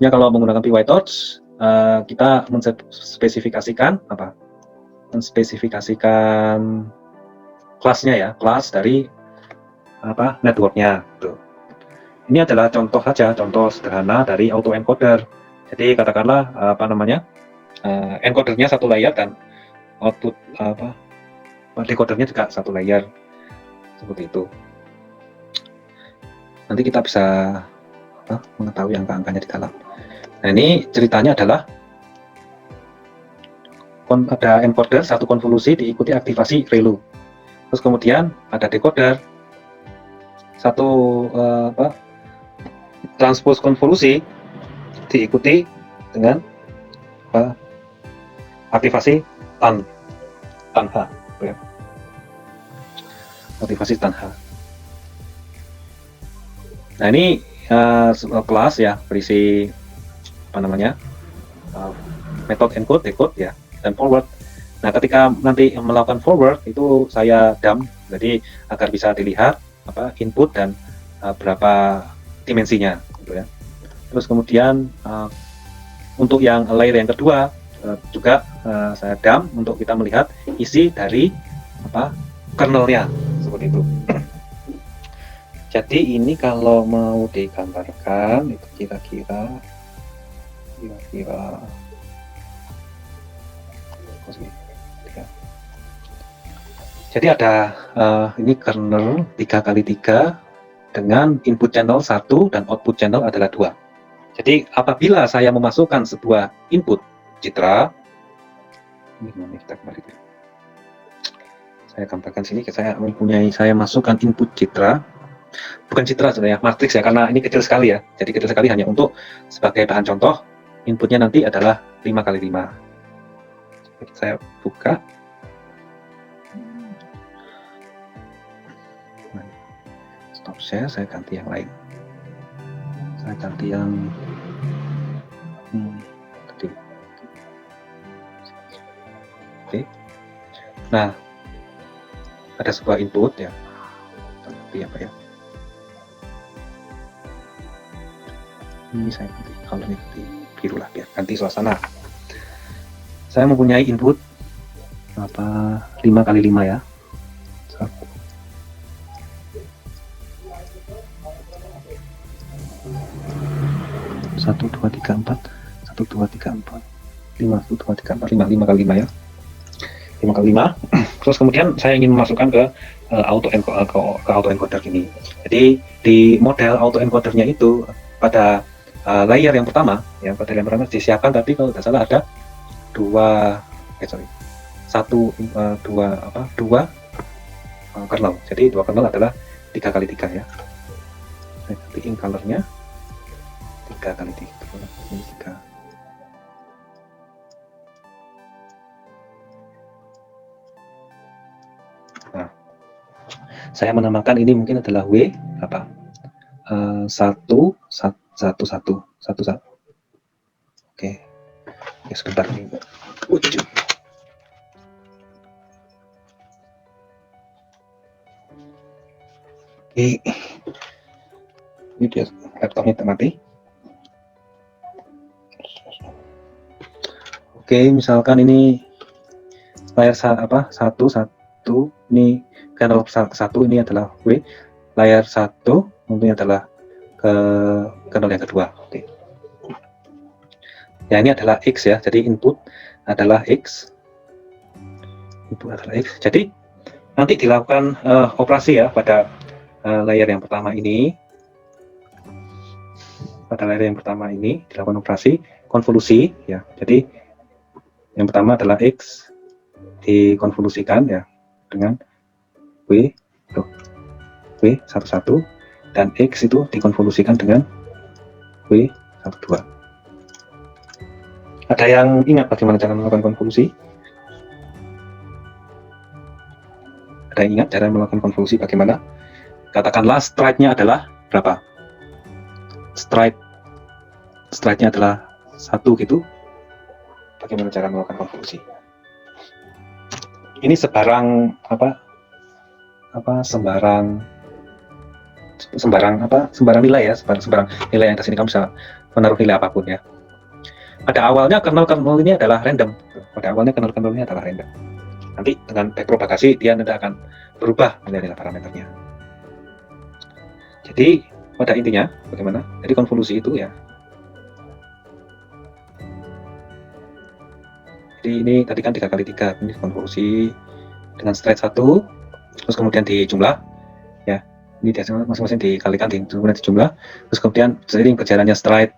Ya, kalau menggunakan PyTorch, kita menspesifikasikan kelasnya ya, kelas dari networknya. Gitu. Ini adalah contoh saja, contoh sederhana dari autoencoder. Jadi katakanlah encodernya satu layer dan output decodernya juga satu layer, seperti itu. Nanti kita bisa mengetahui angka-angkanya di dalam. Nah, ini ceritanya adalah ada encoder satu konvolusi diikuti aktivasi ReLU. Terus kemudian ada decoder satu transpose konvolusi diikuti dengan aktivasi tanha, ya. Aktivasi tanha. Nah, ini kelas ya, berisi metode encode, decode ya, dan forward. Nah, ketika nanti melakukan forward itu saya dump, jadi agar bisa dilihat input dan berapa dimensinya, gitu ya. Terus kemudian untuk yang layer yang kedua juga saya dump untuk kita melihat isi dari kernelnya, seperti itu. Jadi ini kalau mau digambarkan itu kira-kira jadi ada ini kernel 3x3 dengan input channel 1 dan output channel adalah 2. Jadi apabila saya memasukkan sebuah input citra, ini kita kembali. Saya gambarkan sini, saya masukkan input citra, bukan citra sebenarnya, matriks ya, karena ini kecil sekali ya. Jadi kecil sekali, hanya untuk sebagai bahan contoh. Inputnya nanti adalah 5x5. Saya buka. Stop share, saya ganti yang lain. Saya ganti yang tadi. Oke. Nah, ada sebuah input ya. Tapi apa ya? Ini saya ganti, kalau ini biru lah, biar ganti suasana. Saya mempunyai input 5x5 ya. 1, 2, 3, 4, 1, 2, 3, 4, 5, 1, 2, 3, 4, 5, 5x5 ya. 5x5. Terus kemudian saya ingin memasukkan ke autoencoder ini. Jadi di model autoencodernya itu pada layer yang pertama, ya, pada layer pertama disiapkan, tapi kalau tidak salah ada dua kernel. Jadi dua kernel adalah 3x3 ya. Saya gantiin colornya 3x3. Ini 3. Nah, saya menamakan ini mungkin adalah W 1 1 1 1 1. Oke, sebentar ini. Ini dia laptopnya mati. Oke, misalkan ini layar 1 ini kernel 1, ini adalah W, layar 1 mungkin adalah ke kernel yang kedua. Oke. Ya, ini adalah X ya, jadi input adalah X. Jadi nanti dilakukan operasi ya pada layer yang pertama ini. Pada layer yang pertama ini dilakukan operasi konvolusi ya. Jadi yang pertama adalah X dikonvolusikan ya dengan W11 dan X itu dikonvolusikan dengan W12. Ada yang ingat bagaimana cara melakukan konvolusi? Ada yang ingat cara melakukan konvolusi bagaimana? Katakanlah stride-nya adalah berapa? Stride-nya adalah 1 gitu. Bagaimana cara melakukan konvolusi? Ini sembarang sembarang sembarang nilai ya, sembarang nilai yang di sini kamu bisa menaruh nilai apapun ya. Pada awalnya kernel ini adalah random. Pada awalnya kernel ini adalah random. Nanti dengan backpropagasi dia nanti akan berubah nilai-nilai parameternya. Jadi pada intinya bagaimana? Jadi konvolusi itu ya. Jadi ini tadi kan 3x3, ini konvolusi dengan stride 1, terus kemudian dijumlah ya. Ini masing-masing dikalikan, kemudian dijumlah, terus kemudian seiring berjalannya stride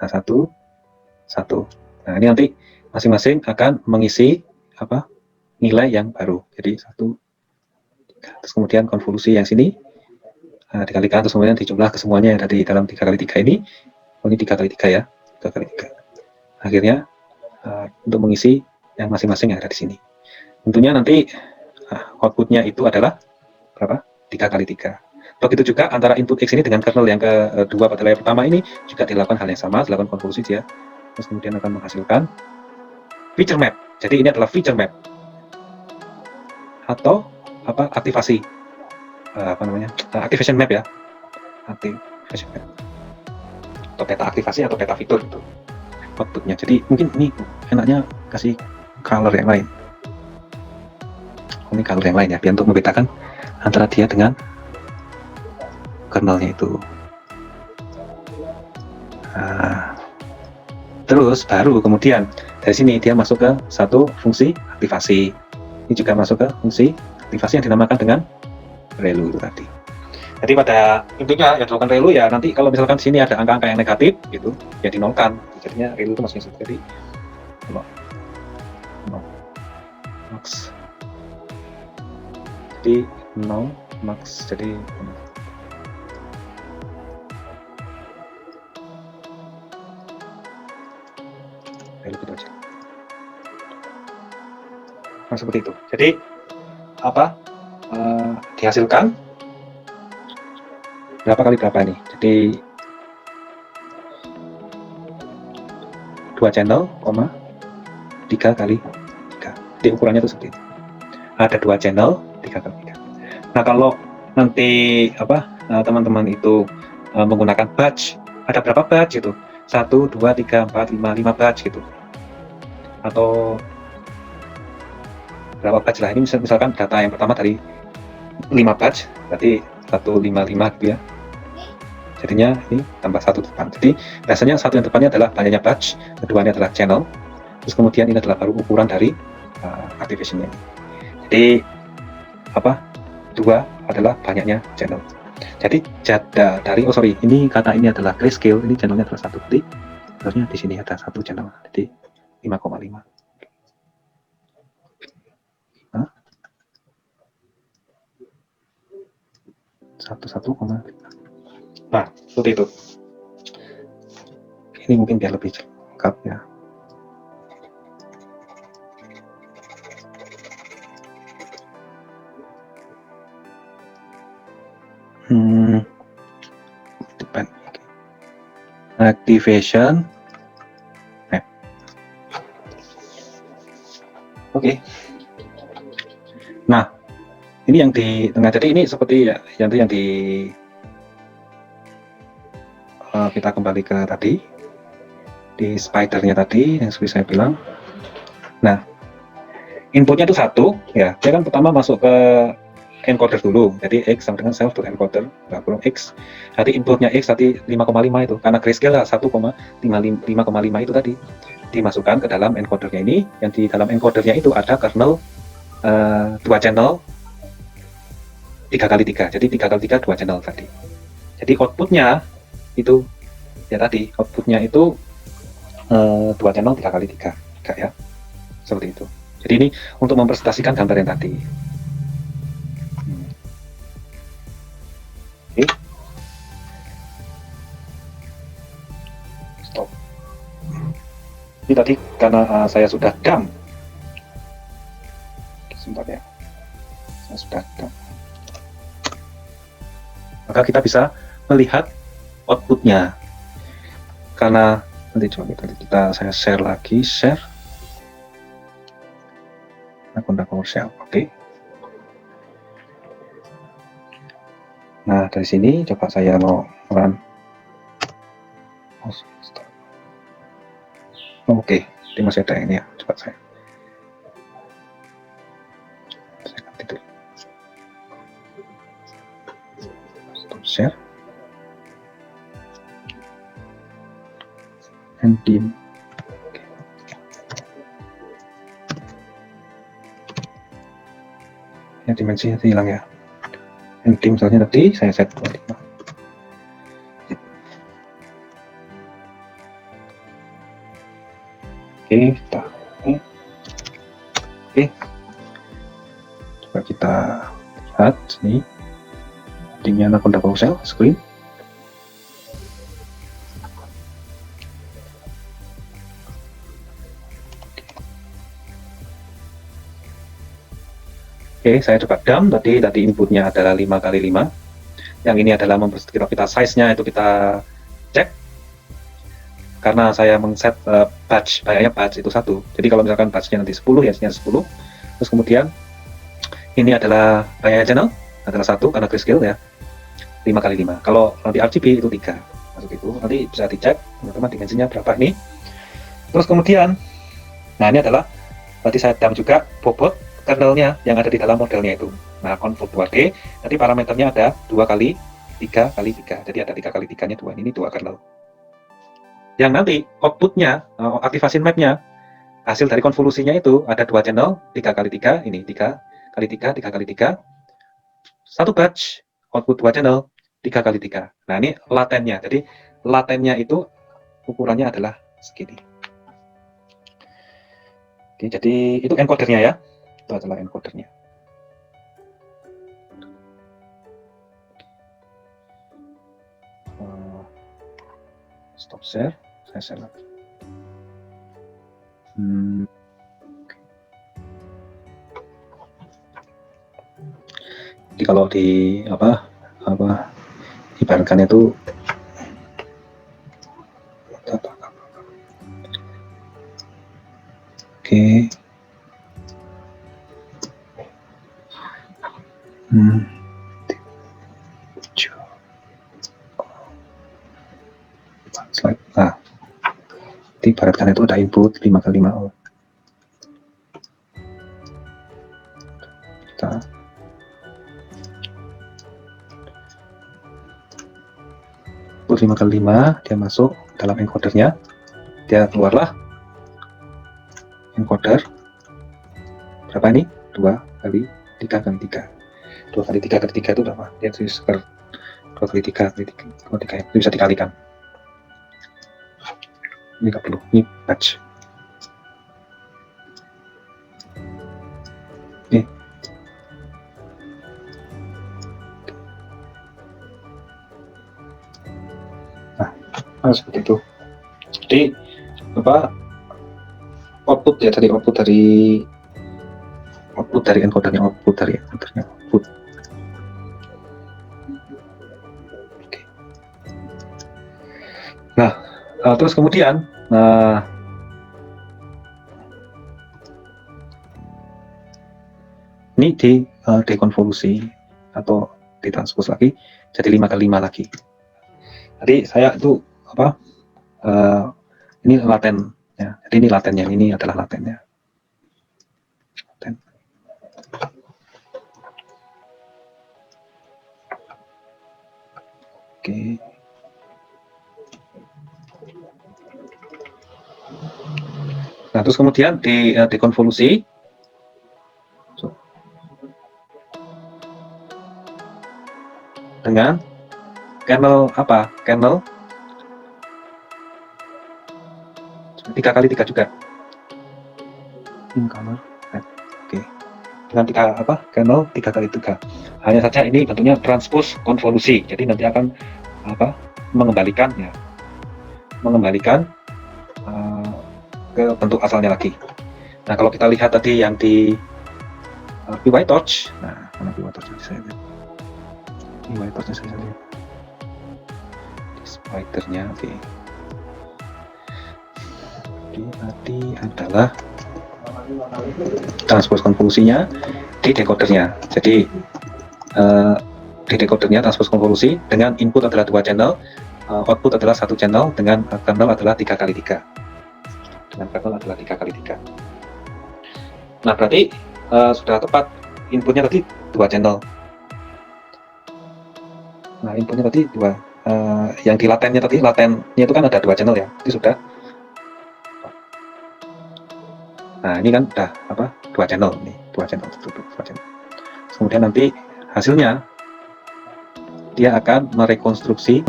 1. Nah ini nanti masing-masing akan mengisi nilai yang baru. Jadi 1, 3. Terus kemudian konvolusi yang sini dikalikan, terus kemudian dijumlah ke semuanya yang ada di dalam 3x3 ini. Oh, ini 3x3 ya, 3x3. Akhirnya untuk mengisi yang masing-masing yang ada di sini. Tentunya nanti outputnya itu adalah berapa? 3x3. Begitu juga antara input X ini dengan kernel yang kedua pada layer pertama ini juga dilakukan hal yang sama, dilakukan konvolusi dia. Terus kemudian akan menghasilkan feature map. Jadi ini adalah feature map atau aktivasi activation map ya, activation map atau peta aktivasi atau peta fitur itu outputnya. Jadi mungkin ini enaknya kasih color yang lain. Ini color yang lain ya, biar untuk membedakan antara dia dengan kernelnya itu. Terus baru kemudian dari sini dia masuk ke satu fungsi aktivasi. Ini juga masuk ke fungsi aktivasi yang dinamakan dengan relu itu tadi. Jadi pada intinya yang dilakukan relu ya, nanti kalau misalkan di sini ada angka-angka yang negatif gitu ya dinolkan. Jadinya relu itu masih seperti max. Jadi 0 max, jadi relu gitu aja. Nah, seperti itu. Jadi dihasilkan berapa kali berapa ini. Jadi 2 channel, 3 kali 3. Jadi ukurannya itu seperti itu. Ada 2 channel, 3 kali 3. Nah kalau nanti teman-teman itu menggunakan batch, ada berapa batch gitu? 1, 2, 3, 4, 5 batch gitu. Atau berapa batch lah, ini misalkan data yang pertama dari 5 batch, berarti 155 gitu ya. Jadinya ini tambah 1 depan. Jadi biasanya 1 yang depannya adalah banyaknya batch, keduanya adalah channel, terus kemudian ini adalah baru ukuran dari activationnya. Jadi 2 adalah banyaknya channel. Jadi ini kata ini adalah grayscale, ini channelnya adalah 1, jadi harusnya di sini ada 1 channel, jadi 5,5. 1,5. Nah, seperti itu. Ini mungkin biar lebih lengkap ya. Activation map. Oke. Nah, ini yang di tengah. Jadi ini seperti ya, yang kita kembali ke tadi di spidernya tadi yang seperti saya bilang. Nah, inputnya itu 1 ya, dia kan pertama masuk ke encoder dulu, jadi X sama dengan self.encoder, kurang X. Jadi inputnya X tadi 5,5 itu, karena grayscale 1,5 itu tadi dimasukkan ke dalam encodernya ini, yang di dalam encodernya itu ada kernel 2 channel 3x3, jadi 3x3 2 channel tadi. Jadi outputnya itu ya tadi, outputnya itu 2 channel 3x3 ya, seperti itu. Jadi ini untuk mempresentasikan gambar yang tadi. Oke. Stop. Ini tadi karena saya sudah dump. Sebentar ya. Saya sudah dump. Maka kita bisa melihat outputnya. Karena nanti coba saya share lagi, share akun PowerShell. Oke. Nah, dari sini coba saya mau run. Oke, ini masih ada ini ya. Coba saya ganti dulu. Stop share. And dim. Ya, dimensinya hilang ya. And dim misalnya tadi saya set 25. Oke, kita oke, coba kita lihat sini dimnya Anaconda PowerShell screen. Oke, saya coba dump. Tadi inputnya adalah 5x5. Yang ini adalah kita size-nya itu kita cek. Karena saya men-set batch, kayaknya batch itu 1. Jadi kalau misalkan batch-nya nanti 10, ya isinya 10. Terus kemudian ini adalah kayaknya channel, adalah 1 karena grayscale ya. 5x5. Kalau nanti RGB itu 3. Masuk itu. Nanti bisa dicek teman-teman dimensinya berapa ini. Terus kemudian, nah ini adalah tadi saya dump juga bobot kernelnya yang ada di dalam modelnya itu. Nah, convert 2D, nanti parameternya ada 2x3x3. Jadi ada 3x3-nya 2. Ini 2 kernel. Yang nanti outputnya, aktivasi mapnya, hasil dari konvolusinya itu ada 2 channel, 3x3, ini 3x3, 3x3. 1 batch, output 2 channel, 3x3. Nah, ini latennya. Jadi, latennya itu ukurannya adalah segini. Oke, jadi itu encodernya ya. Itu adalah encodernya. Stop share, saya share lagi. Jadi kalau di ibaratkan itu oke. Nah, diibaratkan itu ada input 5x5. Kita input 5x5, dia masuk dalam encodernya, dia keluarlah encoder berapa ini? 2x3x3. 2x3x3 itu berapa? Dia sekitar 2x3x3 itu bisa dikalikan. Ini 30, ini batch. Oke. Nah, seperti itu. Jadi output ya, tadi output dari encodernya, output. Oke. Nah, terus kemudian ini dekonvolusi atau ditranspose lagi jadi 5x5 lagi. Jadi saya itu ini laten ya. Jadi ini latennya, ini adalah latennya. Oke. Nah, terus kemudian dekonvolusi dengan kernel apa? Kernel 3x3 juga. Oke. Dengan kernel 3x3. Hanya saja ini bentuknya transpose konvolusi. Jadi nanti akan mengembalikan ke bentuk asalnya lagi. Nah, kalau kita lihat tadi yang di PyTorch, nah, mana PyTorch saya lihat? PyTorch saya lihat. Spidernya, oke. Tadi adalah transpose konvolusinya di decodernya. Jadi di decodernya transpose konvolusi dengan input adalah 2 channel, output adalah 1 channel, dengan kernel adalah 3x3. Dengan kernel adalah 3x3. Nah, berarti sudah tepat inputnya tadi 2 channel. Nah, inputnya tadi 2. Yang di latennya tadi, latennya itu kan ada 2 channel ya. Itu sudah. Nah, ini kan udah 2 channel nih, 2 channel tertutup, 2 channel. Kemudian nanti hasilnya dia akan merekonstruksi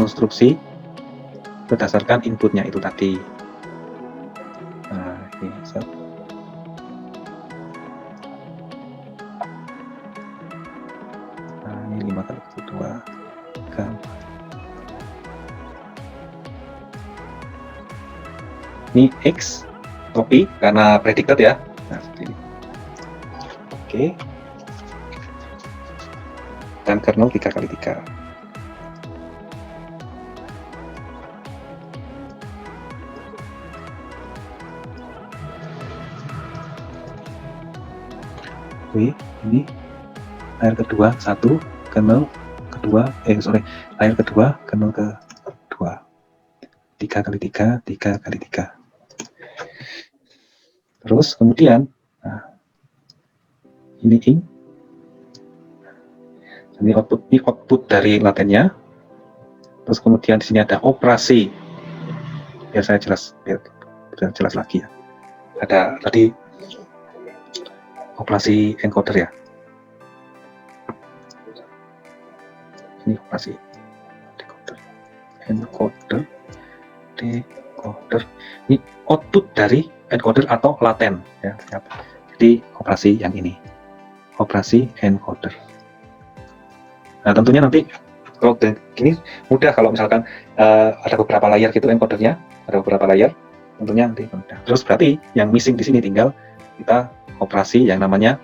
berdasarkan inputnya itu tadi. Nah, ini set. Nah, ini 5 kali 2 kan. Ini X copy karena predicted ya. Nah, seperti ini. Oke. Dan kernel 3x3. Ini layer kedua 1, kernel kedua, layer kedua, kernel kedua, 3x3, 3x3. Terus kemudian, nah, ini output dari latennya. Terus kemudian di sini ada operasi. Biar saya jelas lagi ya. Ada tadi operasi encoder ya. Ini operasi encoder. Ini output dari encoder atau laten ya. Jadi operasi yang ini, operasi encoder. Nah, tentunya nanti kalau gini mudah kalau misalkan ada beberapa layer gitu encodernya, ada beberapa layer, tentunya nanti mudah. Terus berarti yang missing di sini tinggal kita operasi yang namanya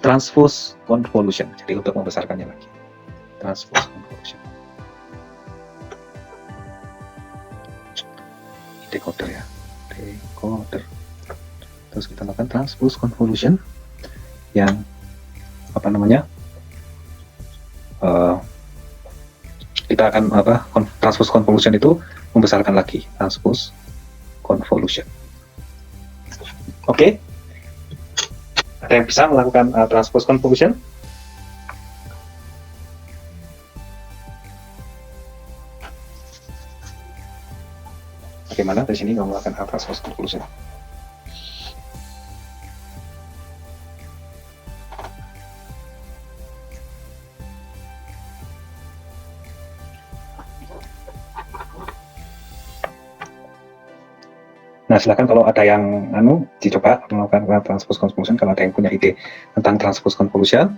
transpose convolution. Jadi untuk membesarkannya lagi, transpose convolution. Decoder ya, decoder. Terus kita lakukan transpose convolution yang kita akan transpose convolution itu membesarkan lagi, transpose convolution. Oke. Ada yang bisa melakukan transpose convolution? Bagaimana dari sini melakukan transpose convolution? Nah, silakan kalau ada yang dicoba melakukan transpose convolution. Kalau ada yang punya ide tentang transpose convolution,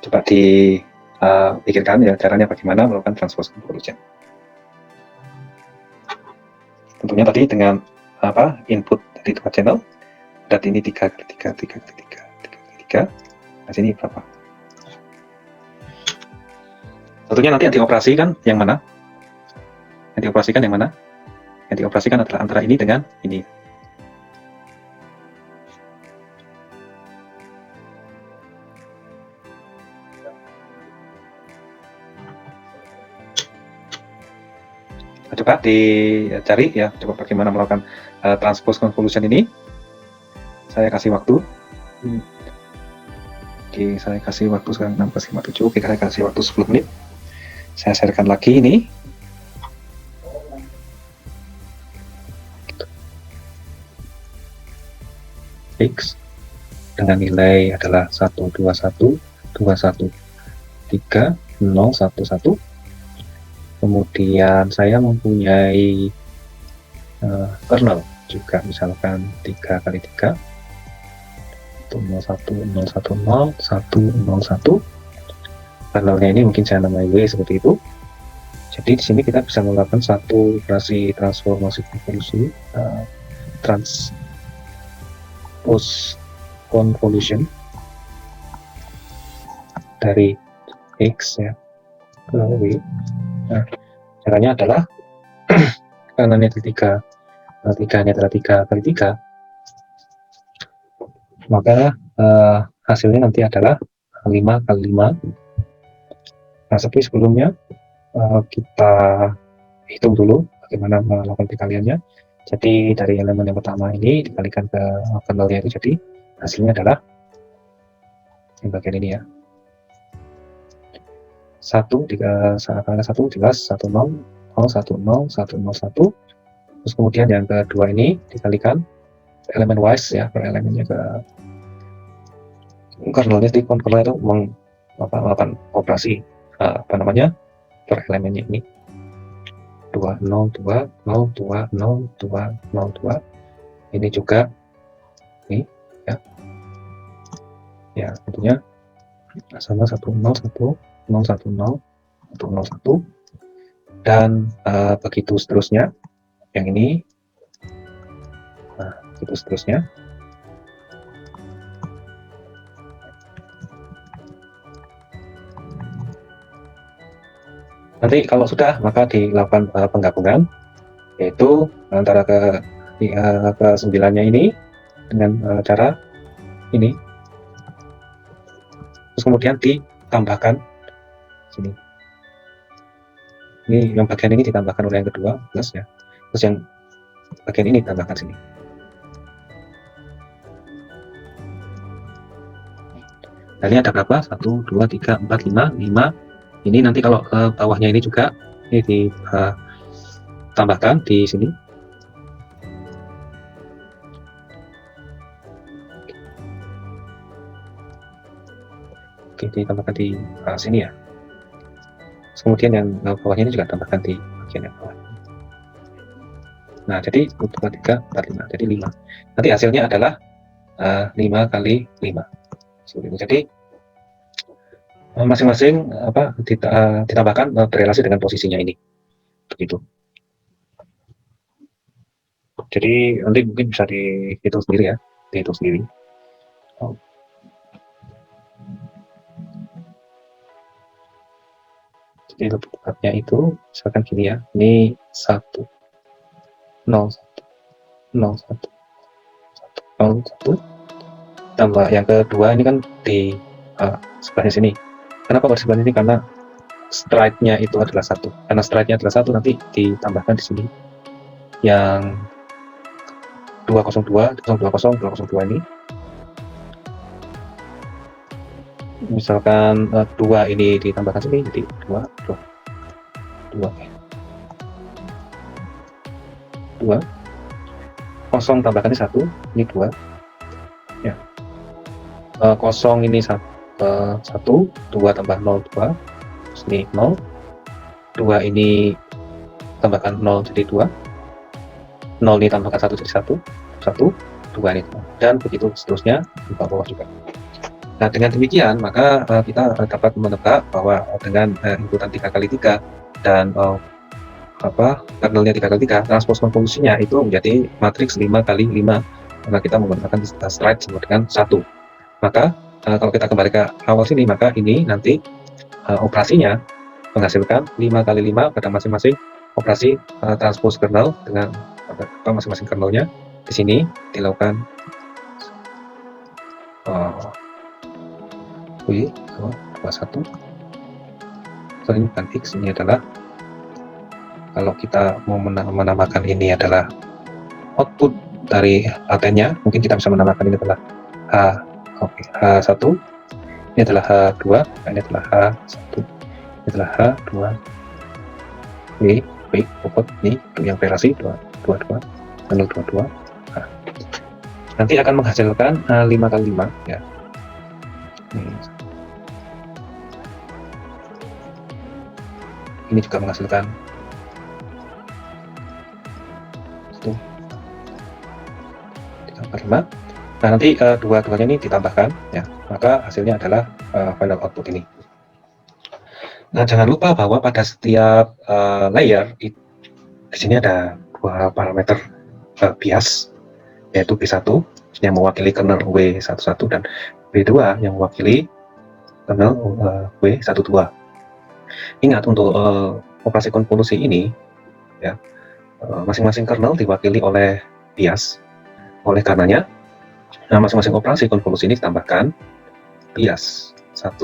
coba dipikirkan ya caranya bagaimana melakukan transpose convolution. Tentunya tadi dengan input dari 2 channel, dan ini 3x3. Nah, sini berapa? Tentunya nanti yang dioperasikan yang mana? Yang dioperasikan yang mana? Yang dioperasikan adalah antara ini dengan ini. Coba dicari ya, coba bagaimana melakukan transpose convolution ini. Saya kasih waktu. Oke, saya kasih waktu sekarang 16:57. Oke, saya kasih waktu 10 menit. Saya sharekan lagi ini. X dengan nilai adalah 121.213.011. Kemudian saya mempunyai kernel juga, misalkan 3x3 101.010.101. Kernelnya ini mungkin saya namai W seperti itu. Jadi di sini kita bisa melakukan satu operasi transformasi konvolusi, transpose convolution dari X ya ke W. Nah, caranya adalah karena ini tiganya adalah 3x3, maka hasilnya nanti adalah 5x5 Nah, seperti sebelumnya, kita hitung dulu bagaimana melakukan perkaliannya. Jadi dari elemen yang pertama ini dikalikan ke kernelnya itu, jadi hasilnya adalah yang bagian ini ya. 1 karena 1 jelas 10 0 10 1 0 1. Terus kemudian yang kedua ini dikalikan elemen wise ya, per elemennya ke kernelnya. Jadi kernel itu melakukan operasi per elemennya ini 2 0 2 0 2 0 2 0 2. Ini juga ini ya tentunya sama 1 0 1 0 1 0 1 0 1, dan begitu seterusnya. Yang ini, nah begitu seterusnya. Nanti kalau sudah, maka dilakukan penggabungan, yaitu antara ke 9-nya ini dengan cara ini. Terus kemudian ditambahkan sini. Ini yang bagian ini ditambahkan oleh yang kedua plus ya. Terus yang bagian ini ditambahkan sini. Nah, ini ada berapa? 1, 2, 3, 4, 5. Ini nanti kalau ke bawahnya ini juga ini ditambahkan di sini. Oke, ditambahkan di sini ya. Kemudian yang bawahnya ini juga tambahkan di bagian yang bawah. Nah, jadi 1, 2, 3, 4, 5. Jadi 5. Nanti hasilnya adalah 5 kali 5. Jadi masing-masing ditambahkan berrelasi dengan posisinya ini. Begitu. Jadi nanti mungkin bisa dihitung sendiri ya, dihitung sendiri. Jadi lebih tepatnya itu misalkan gini ya, ini 1 0 1 0 1 0 1 tambah yang kedua ini kan di sebelahnya sini. Kenapa di sebelah ini? Karena stride-nya itu adalah 1. Karena stride-nya adalah 1, nanti ditambahkan di sini yang 202 ini. Misalkan 2 ini ditambahkan sini, jadi 2 kosong tambahkan ini 1, ini 2 ya. Kosong ini 1, 2 tambah 0 2, terus ini 0, 2 ini tambahkan 0 jadi 2, 0 ini tambahkan 1 jadi 1, 2 ini, dan begitu seterusnya di bawah juga. Nah, dengan demikian maka kita dapat menebak bahwa dengan inputan 3x3 dan kernelnya 3x3, transpose konvolusinya itu menjadi matriks 5x5, maka kita menggunakan stride sama dengan 1. Maka kalau kita kembali ke awal sini, maka ini nanti operasinya menghasilkan 5x5 pada masing-masing operasi transpose kernel dengan masing-masing kernelnya. Di sini dilakukan W 21. So, ini bukan X, ini adalah, kalau kita mau menamakan ini adalah output dari latennya, mungkin kita bisa menamakan ini adalah H1, ini adalah H2, ini adalah H1, ini adalah H2, W output ini yang relasi 22, 22. Nah, nanti akan menghasilkan 5x5 ya. Ini juga menghasilkan 1, 3, 4, 5. Nah, nanti dua-duanya ini ditambahkan ya, maka hasilnya adalah final output ini. Nah, jangan lupa bahwa pada setiap layer di sini ada 2 parameter bias, yaitu B1 yang mewakili kernel W11 dan B2 yang mewakili kernel W12. Ingat, untuk operasi konvolusi ini ya, masing-masing kernel diwakili oleh bias. Oleh karenanya, masing-masing operasi konvolusi ini ditambahkan bias 1,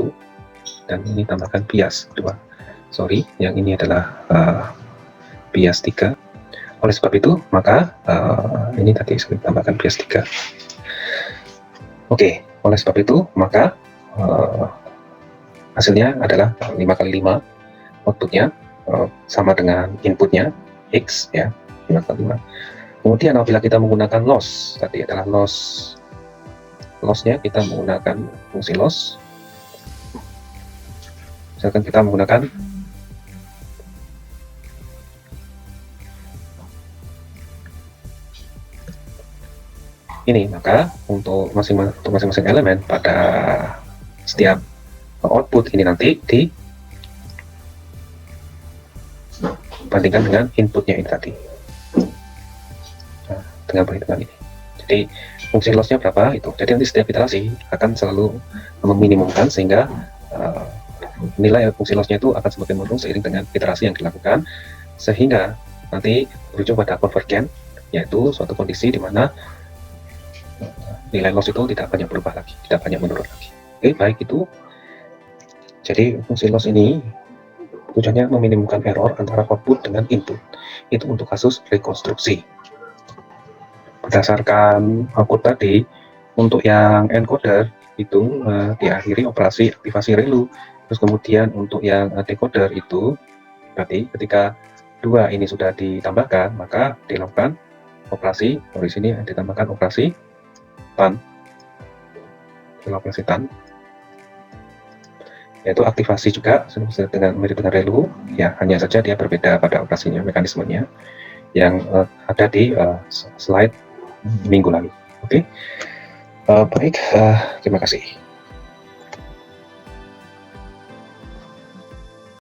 dan ini tambahkan bias 2. Sorry, yang ini adalah bias 3. Oleh sebab itu, maka ini tadi saya tambahkan bias 3. Oke, oleh sebab itu, maka hasilnya adalah 5 kali 5, outputnya sama dengan inputnya, X ya, 5 kali 5. Kemudian apabila kita menggunakan loss, tadi adalah lossnya kita menggunakan fungsi loss. Misalkan kita menggunakan ini, maka untuk masing-masing elemen pada setiap output ini nanti dibandingkan dengan inputnya ini tadi. Nah, dengan perhitungan ini. Jadi fungsi lossnya berapa itu. Jadi nanti setiap iterasi akan selalu meminimumkan sehingga nilai fungsi lossnya itu akan semakin menurun seiring dengan iterasi yang dilakukan, sehingga nanti berujung pada convergent, yaitu suatu kondisi di mana nilai loss itu tidak banyak berubah lagi, tidak banyak menurun lagi. Oke, baik itu. Jadi fungsi loss ini tujuannya meminimumkan error antara output dengan input. Itu untuk kasus rekonstruksi. Berdasarkan output tadi, untuk yang encoder itu diakhiri operasi aktivasi relu. Terus kemudian untuk yang decoder itu berarti ketika 2 ini sudah ditambahkan, maka dilakukan operasi, di sini ditambahkan operasi TAN, yaitu aktivasi juga mirip dengan relu, ya hanya saja dia berbeda pada operasinya, mekanismenya yang ada di slide minggu lalu. Oke, baik, terima kasih.